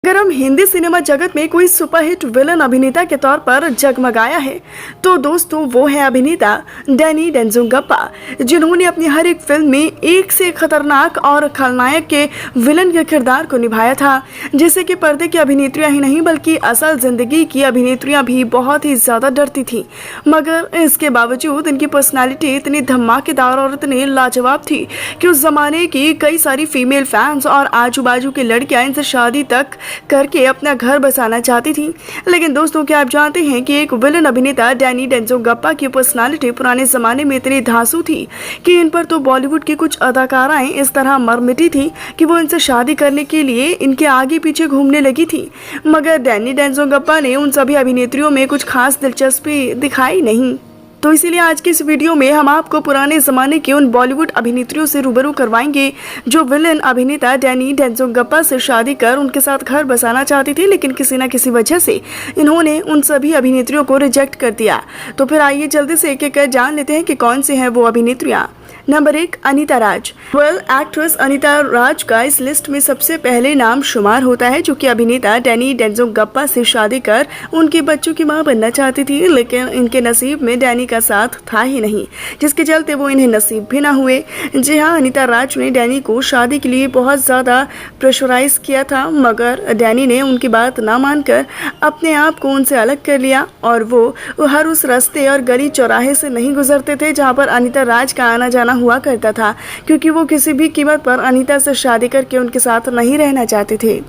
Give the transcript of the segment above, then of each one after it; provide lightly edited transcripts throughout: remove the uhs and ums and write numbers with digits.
अगर हम हिंदी सिनेमा जगत में कोई सुपरहिट विलन अभिनेता के तौर पर जगमगाया है तो दोस्तों वो है अभिनेता डैनी डेंजोंगपा, जिन्होंने अपनी हर एक फिल्म में एक से खतरनाक और खलनायक के विलन के किरदार को निभाया था, जिससे कि पर्दे की अभिनेत्रियां ही नहीं बल्कि असल जिंदगी की अभिनेत्रियां भी बहुत ही ज्यादा डरती थी। मगर इसके बावजूद इनकी पर्सनैलिटी इतनी धमाकेदार और इतनी लाजवाब थी कि उस जमाने की कई सारी फीमेल फैंस और आजू बाजू की लड़कियां इनसे शादी तक करके अपना घर बसाना चाहती थी। लेकिन दोस्तों, क्या आप जानते हैं कि एक विलन अभिनेता डैनी डेंजोंगपा की पर्सनालिटी पुराने जमाने में इतनी धांसू थी कि इन पर तो बॉलीवुड की कुछ अदाकाराएं इस तरह मर मिटी थी कि वो इनसे शादी करने के लिए इनके आगे पीछे घूमने लगी थी। मगर डैनी डेंजोंगपा ने उन सभी अभिनेत्रियों में कुछ खास दिलचस्पी दिखाई नहीं। तो इसीलिए आज की इस वीडियो में हम आपको पुराने जमाने के उन बॉलीवुड अभिनेत्रियों से रूबरू करवाएंगे जो विलन अभिनेता डैनी डेंजोंगपा से शादी कर उनके साथ घर बसाना चाहती थी, लेकिन किसी न किसी वजह से इन्होंने उन सभी अभिनेत्रियों को रिजेक्ट कर दिया। तो फिर आइए जल्दी से एक एक कर जान लेते हैं कि कौन से हैं वो अभिनेत्रियां। नंबर 1, अनीता राज। एक्ट्रेस अनीता राज का इस लिस्ट में सबसे पहले नाम शुमार होता है, जो कि अभिनेता डैनी डेंजोंगपा से शादी कर उनके बच्चों की मां बनना चाहती थी, लेकिन इनके नसीब में डैनी का साथ था ही नहीं, जिसके चलते वो इन्हें नसीब भी ना हुए। जी हाँ, अनीता राज ने डैनी को शादी के लिए बहुत ज्यादा प्रेशराइज किया था, मगर डैनी ने उनकी बात ना मानकर अपने आप को उनसे अलग कर लिया और वो हर उस रास्ते और गली चौराहे से नहीं गुजरते थे जहाँ पर अनीता राज का आना जाना हुआ करता था, क्योंकि वो किसी भी कीमत पर अनीता से शादी करके उनके साथ नहीं रहना चाहते थे।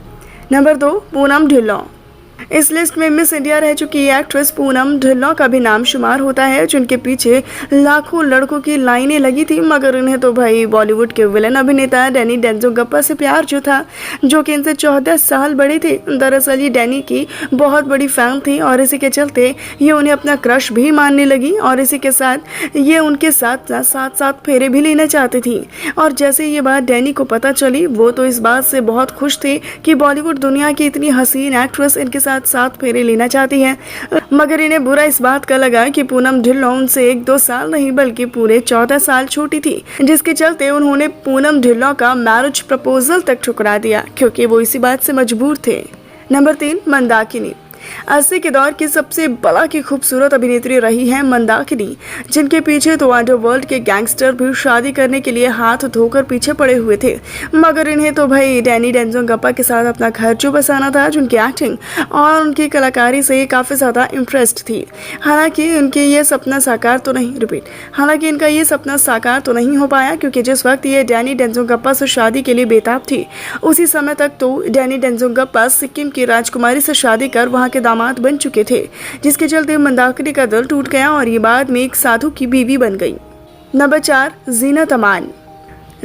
नंबर 2, पूनम ढिल्लों। इस लिस्ट में मिस इंडिया रह चुकी एक्ट्रेस पूनम ढिल्लों का भी नाम शुमार होता है, जिनके पीछे लाखों लड़कों की लाइनें लगी थी, मगर इन्हें तो भाई बॉलीवुड के विलन अभिनेता डैनी डेंजोंगपा से प्यार जो था, जो कि इनसे 14 साल बड़े थे। दरअसल ये डैनी की बहुत बड़ी फैन थी और इसी के चलते ये उन्हें अपना क्रश भी मानने लगी और इसी के साथ ये उनके साथ साथ फेरे भी लेना चाहती थी। और जैसे ये बात डैनी को पता चली, वो तो इस बात से बहुत खुश थे कि बॉलीवुड दुनिया की इतनी हसीन एक्ट्रेस इनके साथ फेरे लेना चाहती है। मगर इन्हें बुरा इस बात का लगा कि पूनम ढिल्लों उनसे 1-2 साल नहीं बल्कि पूरे 14 साल छोटी थी, जिसके चलते उन्होंने पूनम ढिल्लों का मैरिज प्रपोजल तक ठुकरा दिया, क्योंकि वो इसी बात से मजबूर थे। नंबर 3, मंदाकिनी। 80 के दौर की सबसे बड़ा की खूबसूरत अभिनेत्री रही है मंदाकिनी, जिनके पीछे तो अंडरवर्ल्ड के गैंगस्टर भी शादी करने के लिए हाथ धोकर पीछे पड़े हुए थे। मगर इन्हें तो भाई डैनी डेंजोंगपा के साथ अपना घर जो बसाना था, जिनकी एक्टिंग और उनकी कलाकारी से काफ़ी ज़्यादा इंटरेस्ट थी। हालांकि इनका ये सपना साकार तो नहीं हो पाया, क्योंकि जिस वक्त ये डैनी डेंजोंगपा से शादी के लिए बेताब थी, उसी समय तक तो डैनी डेंजोंगपा सिक्किम की राजकुमारी से शादी कर वहाँ के दामाद बन चुके थे, जिसके चलते मंदाकिनी का दिल टूट गया और ये बाद में एक साधु की बीवी बन गई। नंबर 4, जीनत अमान।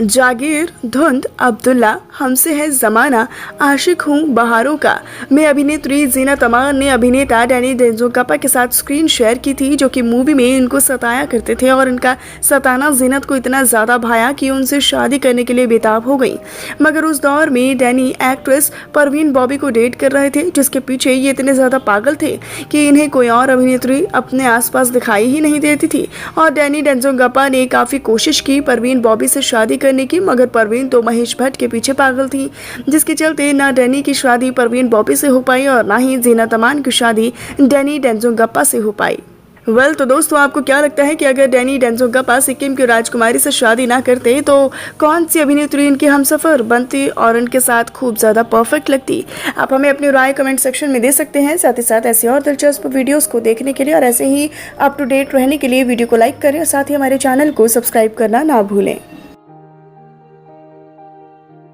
जागीर, धुंध, अब्दुल्ला, हमसे है जमाना, आशिक हूँ बहारों का में अभिनेत्री जीनत अमान ने अभिनेता डैनी डेंजोंगपा के साथ स्क्रीन शेयर की थी, जो कि मूवी में इनको सताया करते थे और इनका सताना जीनत को इतना ज़्यादा भाया कि उनसे शादी करने के लिए बेताब हो गई। मगर उस दौर में डैनी एक्ट्रेस परवीन बॉबी को डेट कर रहे थे, जिसके पीछे ये इतने ज़्यादा पागल थे कि इन्हें कोई और अभिनेत्री अपने आसपास दिखाई ही नहीं देती थी। और डैनी डेंजोंगपा ने काफ़ी कोशिश की परवीन बॉबी से शादी करने की, मगर परवीन तो महेश भट्ट के पीछे पागल थी, जिसके चलते ना डैनी की शादी परवीन बॉबी से हो पाई और ना ही जीनत अमान की शादी डैनी डेंजोंगपा से हो पाई। तो दोस्तों, आपको क्या लगता है कि अगर डैनी डेंजोंगपा सिक्किम की राजकुमारी से शादी ना करते तो कौन सी अभिनेत्री इनकी हमसफर बनती और इनके साथ खूब ज़्यादा परफेक्ट लगती? आप हमें अपनी राय कमेंट सेक्शन में दे सकते हैं। साथ ही साथ ऐसी और दिलचस्प वीडियोस को देखने के लिए और ऐसे ही अप टू डेट रहने के लिए वीडियो को लाइक करें और साथ ही हमारे चैनल को सब्सक्राइब करना ना भूलें।